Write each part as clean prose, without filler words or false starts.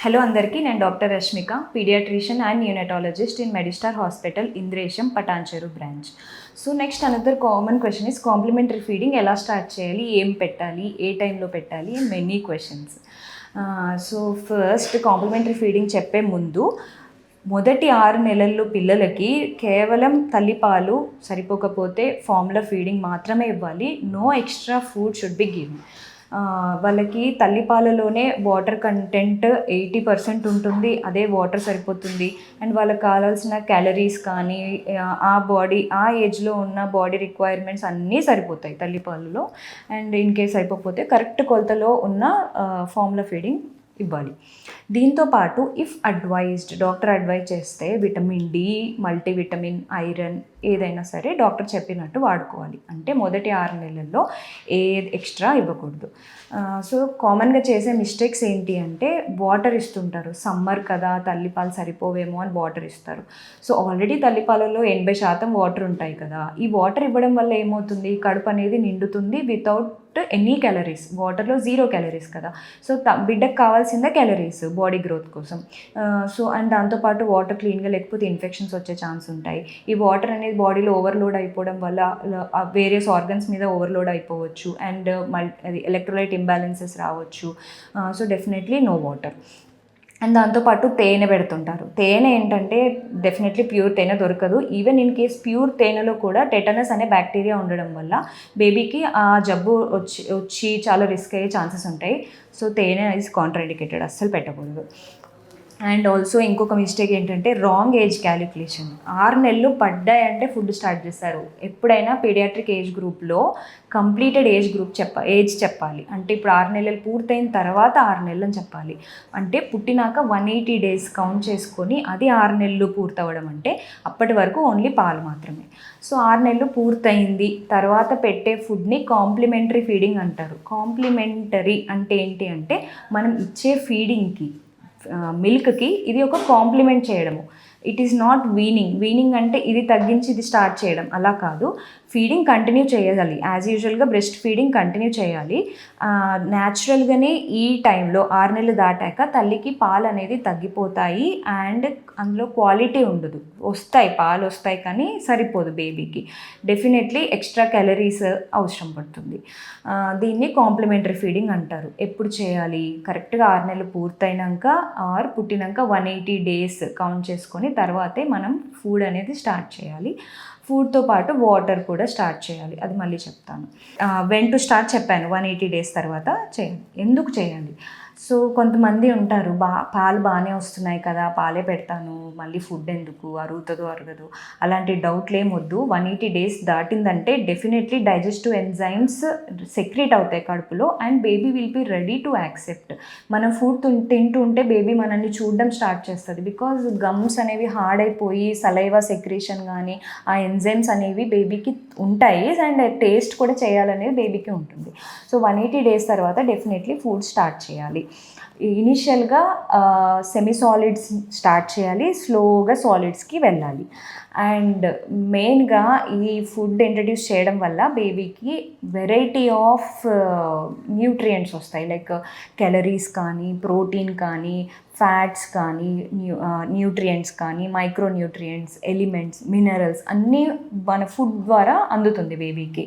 Hello అందరికీ, నేను doctor Rashmika, paediatrician and neonatologist in Medistar hospital, Indresham, Patancheru branch. So next another common question is complementary feeding ఎలా start చేయాలి, ఏం పెట్టాలి, ఏ టైంలో పెట్టాలి and many questions. So first complementary feeding చెప్పే ముందు మొదటి 6 నెలల్లో పిల్లలకి కేవలం తల్లిపాలు సరిపోకపోతే ఫార్ములా ఫీడింగ్ మాత్రమే ఇవ్వాలి. No extra food should be given. వాళ్ళకి తల్లిపాలలోనే వాటర్ కంటెంట్ 80% ఉంటుంది, అదే వాటర్ సరిపోతుంది. అండ్ వాళ్ళకి కావాల్సిన క్యాలరీస్ కానీ ఆ ఏజ్లో ఉన్న బాడీ రిక్వైర్మెంట్స్ అన్నీ సరిపోతాయి తల్లిపాలలో. అండ్ ఇన్ కేస్ సరిపోతే కరెక్ట్ కొలతలో ఉన్న ఫార్ములా ఫీడింగ్ ఇవ్వాలి. దీంతోపాటు డాక్టర్ అడ్వైజ్ చేస్తే విటమిన్ డి, మల్టీవిటమిన్, ఐరన్ ఏదైనా సరే డాక్టర్ చెప్పినట్టు వాడుకోవాలి. అంటే మొదటి 6 నెలల్లో ఎక్స్ట్రా ఇవ్వకూడదు. సో కామన్గా చేసే మిస్టేక్స్ ఏంటి అంటే వాటర్ ఇస్తుంటారు. సమ్మర్ కదా, తల్లిపాలు సరిపోవేమో అని వాటర్ ఇస్తారు. సో ఆల్రెడీ తల్లిపాలలో 80% వాటర్ ఉంటాయి కదా. ఈ వాటర్ ఇవ్వడం వల్ల ఏమవుతుంది, కడుపు అనేది నిండుతుంది వితౌట్ ఎనీ క్యాలరీస్. వాటర్లో 0 క్యాలరీస్ కదా. సో బిడ్డకు కావాల్సిందే క్యాలరీస్ బాడీ గ్రోత్ కోసం. సో అండ్ దాంతోపాటు వాటర్ క్లీన్గా లేకపోతే ఇన్ఫెక్షన్స్ వచ్చే ఛాన్స్ ఉంటాయి. ఈ వాటర్ అనేది బాడీలో ఓవర్లోడ్ అయిపోవడం వల్ల వేరియస్ ఆర్గన్స్ మీద ఓవర్లోడ్ అయిపోవచ్చు. అండ్ ఎలక్ట్రోలైట్ ఇంబ్యాలెన్సెస్ రావచ్చు. So definitely no water. And దాంతోపాటు తేనె పెడుతుంటారు. తేనె ఏంటంటే డెఫినెట్లీ ప్యూర్ తేనె దొరకదు. ఈవెన్ ఇన్ కేస్ ప్యూర్ తేనెలో కూడా టెటనస్ అనే బ్యాక్టీరియా ఉండడం వల్ల బేబీకి ఆ జబ్బు వచ్చి చాలా రిస్క్ అయ్యే ఛాన్సెస్ ఉంటాయి. సో తేనె ఈజ్ కాంట్రాఇండికేటెడ్, అస్సలు పెట్టకూడదు. అండ్ ఆల్సో ఇంకొక మిస్టేక్ ఏంటంటే రాంగ్ ఏజ్ క్యాలిక్యులేషన్. 6 నెలలు పడ్డాయంటే ఫుడ్ స్టార్ట్ చేస్తారు. ఎప్పుడైనా పీడియాట్రిక్ ఏజ్ గ్రూప్లో కంప్లీటెడ్ ఏజ్ చెప్పాలి. అంటే ఇప్పుడు 6 నెలలు పూర్తయిన తర్వాత 6 నెలలు అని చెప్పాలి. అంటే పుట్టినాక 180 days కౌంట్ చేసుకొని అది 6 నెలలు పూర్తవడం అంటే అప్పటి వరకు ఓన్లీ పాలు మాత్రమే. సో 6 నెలలు పూర్తయింది తర్వాత పెట్టే ఫుడ్ని కాంప్లిమెంటరీ ఫీడింగ్ అంటారు. కాంప్లిమెంటరీ అంటే ఏంటి అంటే మనం ఇచ్చే ఫీడింగ్కి మిల్క్కి ఇది ఒక కాంప్లిమెంట్ చేయడము. ఇట్ ఈస్ నాట్ వీనింగ్ అంటే ఇది తగ్గించి ఇది స్టార్ట్ చేయడం అలా కాదు. ఫీడింగ్ కంటిన్యూ చేయాలి, యాజ్ యూజువల్గా బ్రెస్ట్ ఫీడింగ్ కంటిన్యూ చేయాలి. న్యాచురల్గానే ఈ టైంలో 6 నెలలు దాటాక తల్లికి పాలు అనేది తగ్గిపోతాయి. అండ్ అందులో క్వాలిటీ ఉండదు. పాలు వస్తాయి కానీ సరిపోదు బేబీకి. డెఫినెట్లీ ఎక్స్ట్రా క్యాలరీస్ అవసరం పడుతుంది. దీన్ని కాంప్లిమెంటరీ ఫీడింగ్ అంటారు. ఎప్పుడు చేయాలి, కరెక్ట్గా 6 నెలలు పూర్తయినాక పుట్టినాక 180 days కౌంట్ చేసుకొని తర్వాతే మనం ఫుడ్ అనేది స్టార్ట్ చేయాలి. ఫుడ్తో పాటు వాటర్ కూడా స్టార్ట్ చేయాలి. అది మళ్ళీ చెప్తాను. వెన్ టు స్టార్ట్ చెప్పాను, 180 days తర్వాత చేయాలి. ఎందుకు చేయాలి? సో కొంతమంది ఉంటారు, పాలు బాగానే వస్తున్నాయి కదా, పాలే పెడతాను, మళ్ళీ ఫుడ్ ఎందుకు, అరగదు అలాంటి డౌట్లు ఏమొద్దు. 180 days దాటిందంటే డెఫినెట్లీ డైజెస్టివ్ ఎంజైమ్స్ సెక్రీట్ అవుతాయి కడుపులో. And baby will be ready to accept. మనం ఫుడ్ తింటూ ఉంటే బేబీ మనల్ని చూడడం స్టార్ట్ చేస్తుంది. బికాజ్ గమ్స్ అనేవి హార్డ్ అయిపోయి సలైవా సెక్రీషన్ కానీ ఆ ఎంజైమ్స్ అనేవి బేబీకి ఉంటాయి. అండ్ టేస్ట్ కూడా చేయాలనేది బేబీకి ఉంటుంది. సో 180 days తర్వాత డెఫినెట్లీ ఫుడ్ స్టార్ట్ చేయాలి. ఇనిషియల్గా సెమీ సాలిడ్స్ స్టార్ట్ చేయాలి, స్లోగా సాలిడ్స్కి వెళ్ళాలి. అండ్ మెయిన్గా ఈ ఫుడ్ ఇంట్రడ్యూస్ చేయడం వల్ల బేబీకి వెరైటీ ఆఫ్ న్యూట్రియంట్స్ వస్తాయి. లైక్ క్యాలరీస్ కానీ, ప్రోటీన్ కానీ, ఫ్యాట్స్ కానీ, న్యూట్రియంట్స్ కానీ, మైక్రో న్యూట్రియంట్స్, ఎలిమెంట్స్, మినరల్స్ అన్నీ మన ఫుడ్ ద్వారా అందుతుంది బేబీకి.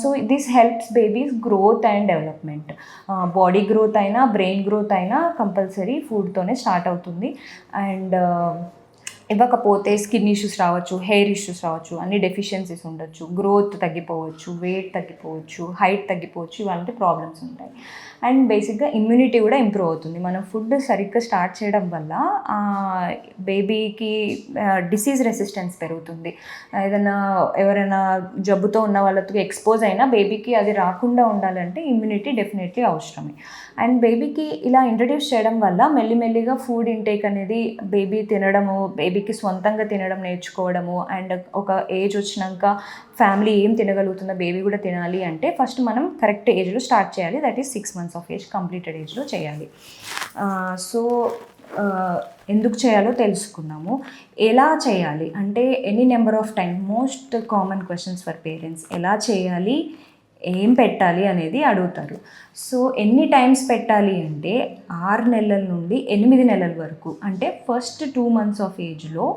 So this helps babies growth and development. Body growth అయినా బ్రెయిన్ గ్రోత్ అయినా కంపల్సరీ ఫుడ్తోనే స్టార్ట్ అవుతుంది. అండ్ ఇవ్వకపోతే స్కిన్ ఇష్యూస్ రావచ్చు, హెయిర్ ఇష్యూస్ రావచ్చు, అన్ని డెఫిషియన్సీస్ ఉండొచ్చు, గ్రోత్ తగ్గిపోవచ్చు, వెయిట్ తగ్గిపోవచ్చు, హైట్ తగ్గిపోవచ్చు, ఇలాంటి ప్రాబ్లమ్స్ ఉంటాయి. అండ్ బేసిక్గా ఇమ్యూనిటీ కూడా ఇంప్రూవ్ అవుతుంది. మనం ఫుడ్ సరిగ్గా స్టార్ట్ చేయడం వల్ల బేబీకి డిసీజ్ రెసిస్టెన్స్ పెరుగుతుంది. ఎవరైనా జబ్బుతో ఉన్న వాళ్ళతో ఎక్స్పోజ్ అయినా బేబీకి అది రాకుండా ఉండాలంటే ఇమ్యూనిటీ డెఫినెట్లీ అవసరమే. అండ్ బేబీకి ఇలా ఇంట్రడ్యూస్ చేయడం వల్ల మెల్లిమెల్లిగా ఫుడ్ ఇంటేక్ అనేది బేబీ తినడము, బేబీకి స్వంతంగా తినడం నేర్చుకోవడము. అండ్ ఒక ఏజ్ వచ్చినాక ఫ్యామిలీ ఏం తినగలుగుతుందో బేబీ కూడా తినాలి అంటే ఫస్ట్ మనం కరెక్ట్ ఏజ్లో స్టార్ట్ చేయాలి. That is 6 months of age, completed ఏజ్లో చేయాలి. సో ఎందుకు చేయాలో తెలుసుకున్నాము. ఎలా చేయాలి అంటే any number of time, most common questions for parents. ఎలా చేయాలి, ఏం పెట్టాలి అనేది అడుగుతారు. సో ఎన్ని టైమ్స్ పెట్టాలి అంటే 6 నెలల నుండి 8 నెలల వరకు, అంటే ఫస్ట్ 2 months ఆఫ్ ఏజ్లో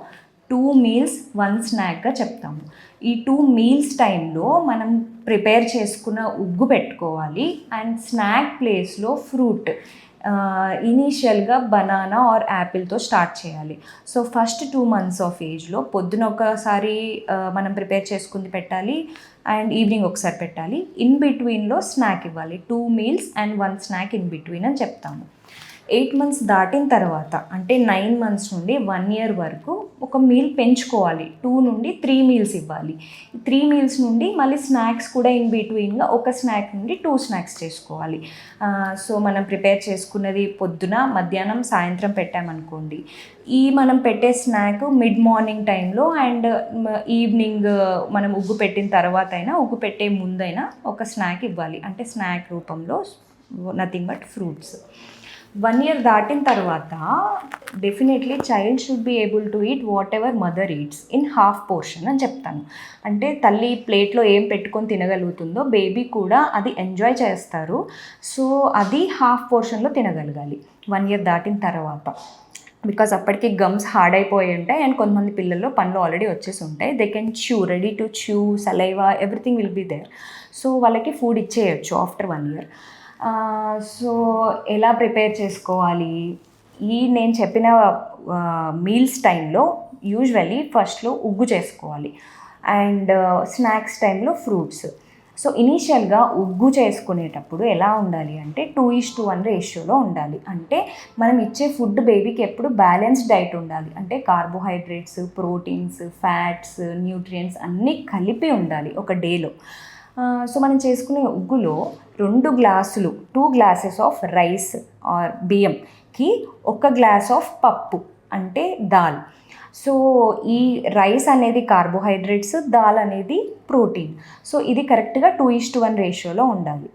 2 meals 1 snackగా చెప్తాము. ఈ 2 meals టైంలో మనం ప్రిపేర్ చేసుకున్న ఉగ్గు పెట్టుకోవాలి అండ్ స్నాక్ ప్లేస్లో ఫ్రూట్, ఇనీషియల్గా బనానా ఆర్ యాపిల్తో స్టార్ట్ చేయాలి. సో ఫస్ట్ 2 months ఆఫ్ ఏజ్లో పొద్దున ఒకసారి మనం ప్రిపేర్ చేసుకుంది పెట్టాలి అండ్ ఈవినింగ్ ఒకసారి పెట్టాలి. ఇన్ బిట్వీన్లో స్నాక్ ఇవ్వాలి. 2 meals and 1 snack in between అని చెప్తాము. 8 months దాటిన తర్వాత, అంటే 9 months నుండి 1 year వరకు ఒక మీల్ పెంచుకోవాలి. 2 నుండి 3 meals ఇవ్వాలి. 3 meals నుండి మళ్ళీ స్నాక్స్ కూడా ఇన్ బిట్వీన్గా ఒక స్నాక్ నుండి 2 snacks చేసుకోవాలి. సో మనం ప్రిపేర్ చేసుకున్నది పొద్దున, మధ్యాహ్నం, సాయంత్రం పెట్టామనుకోండి, ఈ మనం పెట్టే స్నాక్ మిడ్ మార్నింగ్ టైంలో అండ్ ఈవినింగ్ మనం ఉగ్గు పెట్టిన తర్వాత అయినా, ఉగ్గు పెట్టే ముందైనా ఒక స్నాక్ ఇవ్వాలి. అంటే స్నాక్ రూపంలో నథింగ్ బట్ ఫ్రూట్స్. 1 year దాటిన తర్వాత definitely child should be able to eat what ever mother eats in half portion అని చెప్తాను. అంటే తల్లి ప్లేట్లో ఏం పెట్టుకొని తినగలుగుతుందో బేబీ కూడా అది ఎంజాయ్ చేస్తారు. సో అది హాఫ్ పోర్షన్లో తినగలగాలి 1 year దాటిన తర్వాత. బికాజ్ అప్పటికి గమ్స్ హార్డ్ అయిపోయి ఉంటాయి అండ్ కొంతమంది పిల్లల్లో పనులు ఆల్రెడీ వచ్చేసి ఉంటాయి. They can chew, ready to chew, saliva, everything will be there. So వాళ్ళకి ఫుడ్ ఇచ్చేయచ్చు ఆఫ్టర్ 1 year. సో ఎలా ప్రిపేర్ చేసుకోవాలి? నేను చెప్పిన మీల్స్ టైంలో యూజువల్లీ ఫస్ట్లో ఉగ్గు చేసుకోవాలి అండ్ స్నాక్స్ టైంలో ఫ్రూట్స్. సో ఇనీషియల్గా ఉగ్గు చేసుకునేటప్పుడు ఎలా ఉండాలి అంటే 2:1 రేషియోలో ఉండాలి. అంటే మనం ఇచ్చే ఫుడ్ బేబీకి ఎప్పుడు బ్యాలెన్స్డ్ డైట్ ఉండాలి. అంటే కార్బోహైడ్రేట్స్, ప్రోటీన్స్, ఫ్యాట్స్, న్యూట్రియంట్స్ అన్నీ కలిపి ఉండాలి ఒక డేలో. సో మనం చేసుకునే ఉగ్గులో 2 గ్లాసులు, 2 glasses ఆఫ్ రైస్ ఆర్ బియ్యంకి 1 glass ఆఫ్ పప్పు అంటే దాల్. సో ఈ రైస్ అనేది కార్బోహైడ్రేట్స్, దాల్ అనేది ప్రోటీన్. సో ఇది కరెక్ట్గా 2:1 రేషియోలో ఉండాలి.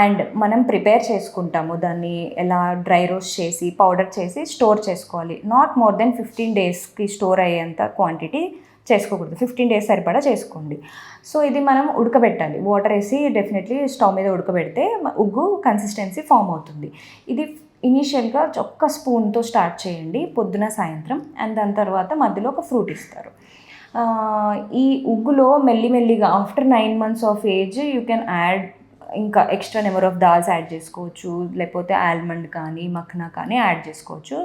అండ్ మనం ప్రిపేర్ చేసుకుంటాము దాన్ని ఎలా, డ్రై రోస్ట్ చేసి పౌడర్ చేసి స్టోర్ చేసుకోవాలి. నాట్ మోర్ దెన్ 15 daysకి స్టోర్ అయ్యేంత క్వాంటిటీ చేసుకోకూడదు. 15 days సరిపడా చేసుకోండి. సో ఇది మనం ఉడకబెట్టాలి. వాటర్ వేసి డెఫినెట్లీ స్టవ్ మీద ఉడకబెడితే ఉగ్గు కన్సిస్టెన్సీ ఫామ్ అవుతుంది. ఇది ఇనీషియల్గా ఒక్క స్పూన్తో స్టార్ట్ చేయండి పొద్దున, సాయంత్రం, అండ్ దాని తర్వాత మధ్యలో ఒక ఫ్రూట్ ఇస్తారు. ఈ ఉగ్గులో మెల్లిమెల్లిగా after 9 months of age you can add ఇంకా extra number of dals add చేసుకోవచ్చు, లేకపోతే ఆల్మండ్ కానీ మఖనా కానీ యాడ్ చేసుకోవచ్చు.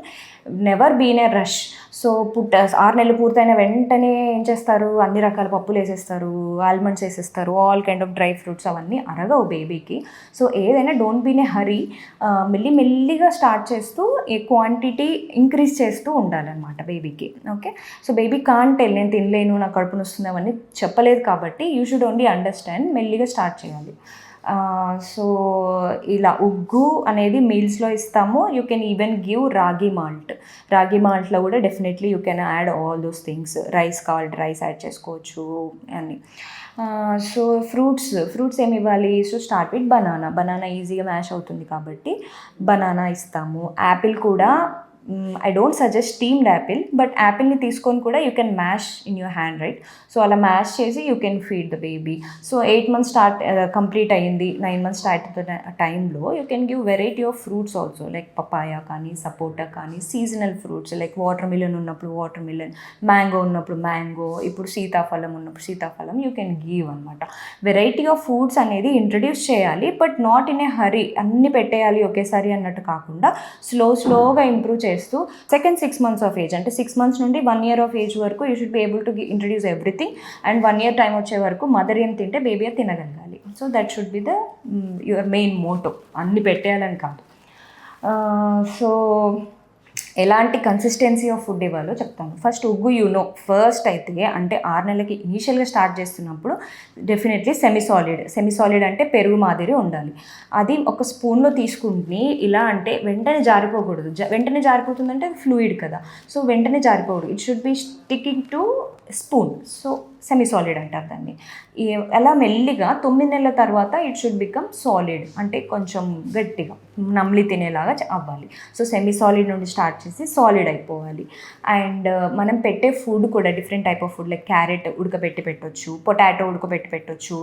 Never been a rush. So 6 నెలలు పూర్తయిన వెంటనే ఏం చేస్తారు, అన్ని రకాల పప్పులు వేసేస్తారు, ఆల్మండ్స్ వేసేస్తారు, all kind of dry fruits, అవన్నీ అరగవు బేబీకి. సో ఏదైనా డోంట్ బీన్ ఏ హరీ. మెల్లిగా స్టార్ట్ చేస్తూ ఈ క్వాంటిటీ ఇంక్రీజ్ చేస్తూ ఉండాలన్నమాట బేబీకి. Okay, so baby can't tell నేను తినలేను, నాకు కడుపు నొస్తుంది అవన్నీ చెప్పలేదు కాబట్టి యూ షుడ్ ఓన్లీ అండర్స్టాండ్, మెల్లిగా స్టార్ట్ చేయాలి. సో ఇలా ఉగ్గు అనేది మీల్స్లో ఇస్తాము. యూ కెన్ ఈవెన్ గివ్ రాగి మాల్ట్. రాగి మాల్ట్లో కూడా definitely you can add all those things. Rice కావాలంటే రైస్ యాడ్ చేసుకోవచ్చు అని. సో ఫ్రూట్స్ ఏమి ఇవ్వాలి? సో స్టార్ట్ విత్ బనానా ఈజీగా మ్యాష్ అవుతుంది కాబట్టి బనానా ఇస్తాము. యాపిల్ కూడా I don't suggest steamed Apple, but యాపిల్ని తీసుకొని కూడా you can mash in your hand, right? So అలా మ్యాష్ చేసి you can feed the baby. So 8 months complete అయ్యింది, 9 months స్టార్ట్ అవుతున్న టైంలో you can give variety of fruits also, like papaya కానీ, సపోటా కానీ, seasonal fruits like water melon ఉన్నప్పుడు water melon, mango ఉన్నప్పుడు mango, ఇప్పుడు సీతాఫలం ఉన్నప్పుడు సీతాఫలం, యూ కెన్ గివ్ అనమాట. వెరైటీ ఆఫ్ ఫుడ్స్ అనేది ఇంట్రడ్యూస్ చేయాలి, బట్ నాట్ ఇన్ ఏ హరీ. అన్ని పెట్టేయాలి ఒకేసారి అన్నట్టు కాకుండా స్లోగా ఇంప్రూవ్ చేస్తూ సెకండ్ 6 months ఆఫ్ ఏజ్, అంటే 6 months నుండి 1 year ఆఫ్ ఏజ్ వరకు you should be able to introduce everything. And 1 year time వచ్చే వరకు మదర్ ఏం తింటే బేబీ అది తినగలగాలి. So that should be the your main motto. అన్ని పెట్టేయాలని కాదు. సో ఎలాంటి కన్సిస్టెన్సీ ఆఫ్ ఫుడ్ ఇవ్వాలో చెప్తాను. ఫస్ట్ ఉగ్గు ఫస్ట్ అయితే అంటే 6 నెలలకి ఇనీషియల్గా స్టార్ట్ చేస్తున్నప్పుడు డెఫినెట్లీ సెమీ సాలిడ్ అంటే పెరుగు మాదిరి ఉండాలి. అది ఒక స్పూన్లో తీసుకుని ఇలా అంటే వెంటనే జారిపోకూడదు. వెంటనే జారిపోతుందంటే ఫ్లూయిడ్ కదా, సో వెంటనే జారిపోకూడదు. It should be sticking to spoon. So semi solid అంటారు దాన్ని. అలా మెల్లిగా 9 నెలల తర్వాత ఇట్ షుడ్ బికమ్ సాలిడ్, అంటే కొంచెం గట్టిగా నమ్లి తినేలాగా అవ్వాలి. సో సెమీ సాలిడ్ నుండి స్టార్ట్ చేసి సాలిడ్ అయిపోవాలి. అండ్ మనం పెట్టే ఫుడ్ కూడా different type of food, like carrot ఉడకబెట్టి పెట్టొచ్చు, పొటాటో ఉడకబెట్టి పెట్టొచ్చు,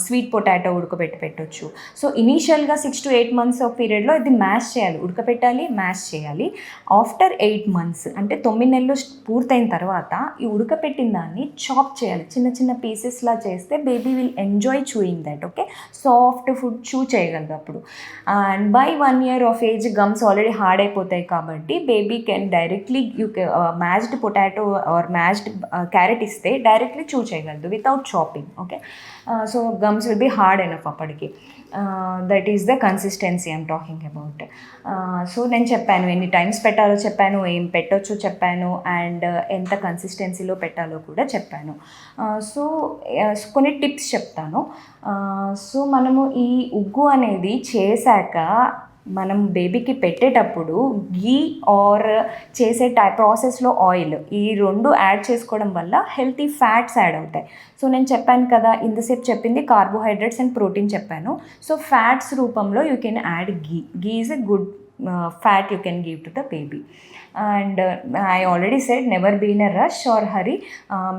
స్వీట్ పొటాటో ఉడకబెట్టి పెట్టొచ్చు. సో ఇనీషియల్గా 6 to 8 months ఆఫ్ పీరియడ్లో ఇది మ్యాష్ చేయాలి, ఉడకపెట్టాలి, మ్యాష్ చేయాలి. ఆఫ్టర్ 8 months అంటే 9 నెలలు పూర్తయిన తర్వాత ఈ ఉడకపెట్టిన దాన్ని చాప్ చేయాలి, చిన్న చిన్న పీసెస్లా చేస్తే baby will enjoy chewing that. Okay, soft food chew చేయగలదు అప్పుడు. And by 1 year of age gums already hard అయిపోతాయి కాబట్టి baby can directly mashed potato or mashed carrot ఇస్తే డైరెక్ట్లీ చూ చేయగలదు without chopping. Okay, so gums will be hard enough అప్పటికి. That is the consistency I'm talking about. So నేను చెప్పాను ఎన్ని times పెట్టాలో చెప్పాను, ఏం పెట్టొచ్చో చెప్పాను, అండ్ ఎంత కన్సిస్టెన్సీలో పెట్టాలో కూడా చెప్పాను. సో కొన్ని టిప్స్ చెప్తాను. సో మనము ఈ ఉగ్గు అనేది చేశాక మనం బేబీకి పెట్టేటప్పుడు గీ ఆర్ చేసే ప్రాసెస్లో ఆయిల్, ఈ 2 యాడ్ చేసుకోవడం వల్ల హెల్తీ ఫ్యాట్స్ యాడ్ అవుతాయి. సో నేను చెప్పాను కదా, ఇంతసేపు చెప్పింది కార్బోహైడ్రేట్స్ అండ్ ప్రోటీన్ చెప్పాను. సో ఫ్యాట్స్ రూపంలో you can add ghee. Ghee is a good fat you can give to the baby. And I already said never be in a rush or hurry.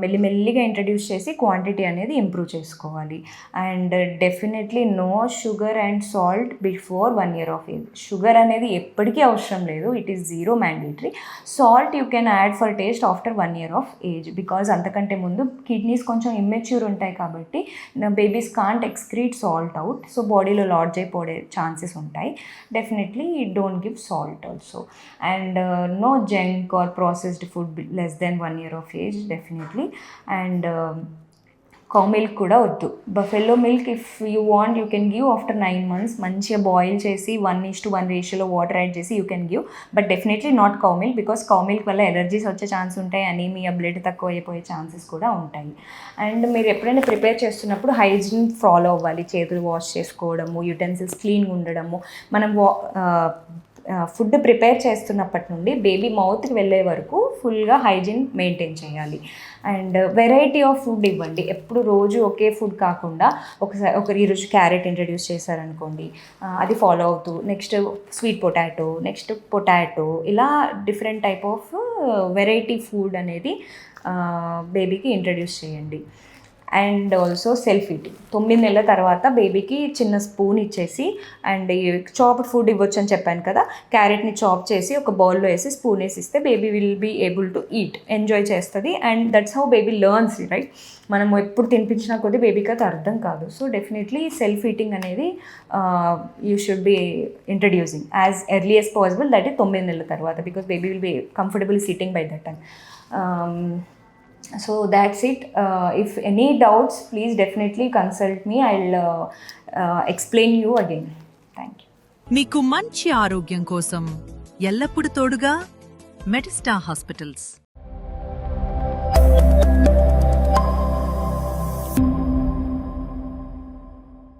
మెల్లిమెల్లిగా introduce చేసి quantity అనేది improve చేసుకోవాలి. And definitely no sugar and salt before 1 year of age. Sugar అనేది ఎప్పటికీ అవసరం లేదు, it is zero mandatory. Salt you can add for taste after 1 year of age, because అంతకంటే ముందు కిడ్నీస్ కొంచెం ఇమ్మెచ్యూర్ ఉంటాయి కాబట్టి babies can't excrete salt out. So బాడీలో లాడ్జ్ అయిపోయే ఛాన్సెస్ ఉంటాయి. Definitely don't give salt also. And no junk or processed food less than 1 year of age, definitely. And cow milk కూడా వద్దు. Buffalo milk if you want you can give after 9 months. మంచిగా boil చేసి 1:1 రేషియోలో water add చేసి you can give, but definitely not cow milk, because cow milk వల్ల allergies వచ్చే chance ఉంటాయి, anaemia, blood తక్కువ అయిపోయే ఛాన్సెస్ కూడా ఉంటాయి. అండ్ మీరు ఎప్పుడైనా ప్రిపేర్ చేస్తున్నప్పుడు హైజీన్ ఫాలో అవ్వాలి, చేతులు వాష్ చేసుకోవడము, యుటెన్సిల్స్ క్లీన్గా ఉండడము. మనం ఫుడ్ ప్రిపేర్ చేస్తున్నప్పటి నుండి బేబీ మౌత్కి వెళ్ళే వరకు ఫుల్గా హైజీన్ మెయింటైన్ చేయాలి. అండ్ వెరైటీ ఆఫ్ ఫుడ్ ఇవ్వండి. ఎప్పుడు రోజు ఒకే ఫుడ్ కాకుండా ఒకరు ఈరోజు క్యారెట్ ఇంట్రడ్యూస్ చేశారనుకోండి, అది ఫాలో అవుతూ నెక్స్ట్ స్వీట్ పొటాటో ఇలా different type of variety food అనేది బేబీకి ఇంట్రడ్యూస్ చేయండి. And also self eating. 9 నెలల తర్వాత బేబీకి చిన్న స్పూన్ ఇచ్చేసి, అండ్ చాప్డ్ ఫుడ్ ఇవ్వచ్చు అని చెప్పాను కదా, క్యారెట్ని చాప్ చేసి ఒక బౌల్లో వేసి స్పూన్ వేసి ఇస్తే baby will be able to eat, enjoy చేస్తుంది. And that's how baby learns, right? మనం ఎప్పుడు తినిపించినా కొద్దీ బేబీకి అది అర్థం కాదు. సో డెఫినెట్లీ సెల్ఫ్ ఈటింగ్ అనేది you should be introducing as early as possible, that is 9 నెలల తర్వాత, because baby will be comfortable sitting by that time. So that's it. If any doubts, please definitely consult me. I'll explain you again. Thank you. మీకు మంచి ఆరోగ్యం కోసం ఎల్లప్పుడూ తోడుగా Medistar hospitals.